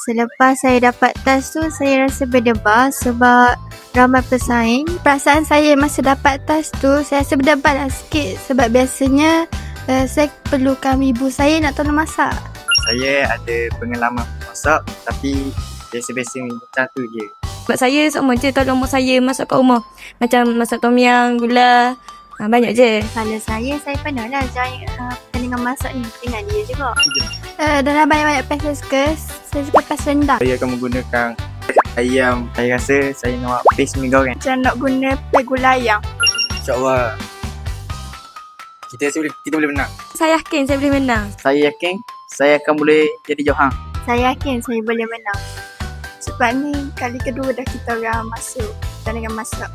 Selepas saya dapat task tu, saya rasa berdebar sebab ramai pesaing. Perasaan saya masa dapat task tu, saya rasa berdebar lah sikit sebab biasanya saya perlukan ibu saya nak tolong masak. Saya ada pengalaman masak tapi biasa-biasa macam tu je. Sebab saya sama je tolong mak saya masak kat rumah. Macam masak tom yum, gula, banyak je. Kalau saya pernah lah join pertandingan masak ni dengan dia juga. Dalam banyak-banyak paste ke, saya suka paste rendang. Saya akan menggunakan ayam. Saya rasa saya nak paste mi goreng. Macam nak guna gula ayam. InsyaAllah kita boleh menang. Saya yakin saya boleh menang. Saya yakin saya akan boleh jadi Johang. Saya yakin saya boleh menang. Sebab ni kali kedua dah kita orang masuk pertandingan masak.